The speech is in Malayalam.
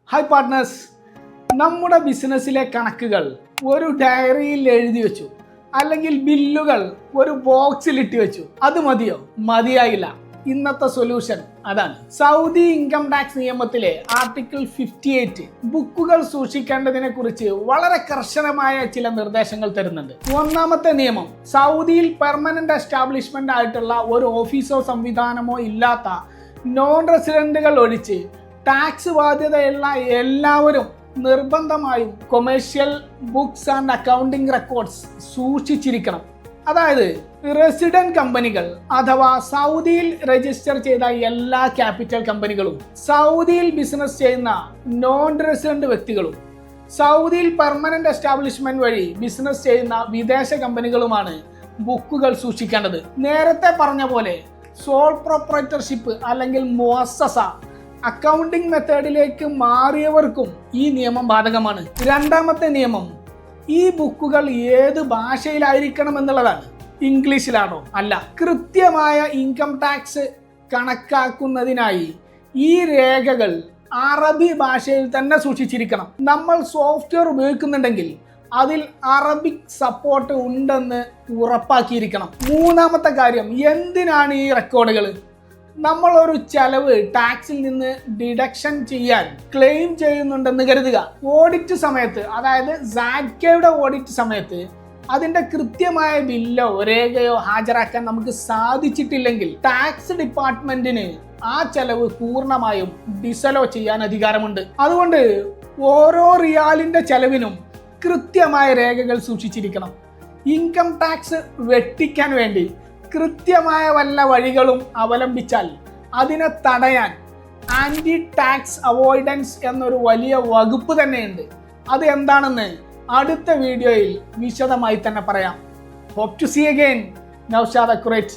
ഹായ് പാർട്ട്നേഴ്സ്, നമ്മുടെ ബിസിനസ്സിലെ കണക്കുകൾ ഒരു ഡയറിയിൽ എഴുതി വെച്ചു, അല്ലെങ്കിൽ ബില്ലുകൾ ഒരു ബോക്സിൽ ഇട്ട് വെച്ചു. അത് മതിയോ? മതിയായില്ല. ഇന്നത്തെ സൊല്യൂഷൻ അതാണ്. സൗദി ഇൻകം ടാക്സ് നിയമത്തിലെ ആർട്ടിക്കിൾ 58 ബുക്കുകൾ സൂക്ഷിക്കേണ്ടതിനെ കുറിച്ച് വളരെ കർശനമായ ചില നിർദ്ദേശങ്ങൾ തരുന്നുണ്ട്. ഒന്നാമത്തെ നിയമം, സൗദിയിൽ പെർമനന്റ് എസ്റ്റാബ്ലിഷ്മെന്റ് ആയിട്ടുള്ള ഒരു ഓഫീസോ സംവിധാനമോ ഇല്ലാത്ത നോൺ റെസിഡന്റുകൾ ഒഴിച്ച് ടാക്സ് ബാധ്യതയുള്ള എല്ലാവരും നിർബന്ധമായും commercial books and accounting records സൂക്ഷിച്ചിരിക്കണം. അതായത് റെസിഡന്റ് കമ്പനികൾ അഥവാ സൗദിയിൽ രജിസ്റ്റർ ചെയ്ത എല്ലാ ക്യാപിറ്റൽ കമ്പനികളും, സൗദിയിൽ ബിസിനസ് ചെയ്യുന്ന നോൺ റെസിഡന്റ് വ്യക്തികളും, സൗദിയിൽ പെർമനന്റ് എസ്റ്റാബ്ലിഷ്മെന്റ് വഴി ബിസിനസ് ചെയ്യുന്ന വിദേശ കമ്പനികളുമാണ് ബുക്കുകൾ സൂക്ഷിക്കേണ്ടത്. നേരത്തെ പറഞ്ഞ പോലെ സോൾ പ്രൊപ്രൈറ്റർഷിപ്പ് അല്ലെങ്കിൽ മുഅസ്സസ അക്കൗണ്ടിംഗ് മെത്തേഡിലേക്ക് മാറിയവർക്കും ഈ നിയമം ബാധകമാണ്. രണ്ടാമത്തെ നിയമം, ഈ ബുക്കുകൾ ഏത് ഭാഷയിലായിരിക്കണം എന്നുള്ളതാണ്. ഇംഗ്ലീഷിലാണോ? അല്ല. കൃത്യമായ ഇൻകം ടാക്സ് കണക്കാക്കുന്നതിനായി ഈ രേഖകൾ അറബി ഭാഷയിൽ തന്നെ സൂക്ഷിച്ചിരിക്കണം. നമ്മൾ സോഫ്റ്റ്വെയർ ഉപയോഗിക്കുന്നുണ്ടെങ്കിൽ അതിൽ അറബിക് സപ്പോർട്ട് ഉണ്ടെന്ന് ഉറപ്പാക്കിയിരിക്കണം. മൂന്നാമത്തെ കാര്യം, എന്തിനാണ് ഈ റെക്കോർഡുകൾ? നമ്മൾ ഒരു ചെലവ് ടാക്സിൽ നിന്ന് ഡിഡക്ഷൻ ചെയ്യാൻ ക്ലെയിം ചെയ്യുന്നുണ്ടെന്ന് കരുതുക. ഓഡിറ്റ് സമയത്ത്, അതായത് സാഡ്കയുടെ ഓഡിറ്റ് സമയത്ത് അതിന്റെ കൃത്യമായ ബില്ലോ രേഖയോ ഹാജരാക്കാൻ നമുക്ക് സാധിച്ചിട്ടില്ലെങ്കിൽ ടാക്സ് ഡിപ്പാർട്ട്മെന്റിന് ആ ചെലവ് പൂർണ്ണമായും ഡിസലോ ചെയ്യാൻ അധികാരമുണ്ട്. അതുകൊണ്ട് ഓരോ റിയാലിന്റെ ചെലവിനും കൃത്യമായ രേഖകൾ സൂക്ഷിച്ചിരിക്കണം. ഇൻകം ടാക്സ് വെട്ടിക്കാൻ വേണ്ടി കൃത്യമായ വല്ല വഴികളും അവലംബിച്ചാൽ അതിനെ തടയാൻ ആന്റി ടാക്സ് അവോയ്ഡൻസ് എന്നൊരു വലിയ വകുപ്പ് തന്നെയുണ്ട്. അത് എന്താണെന്ന് അടുത്ത വീഡിയോയിൽ വിശദമായി തന്നെ പറയാം. Hope to see again. Naushad accurate.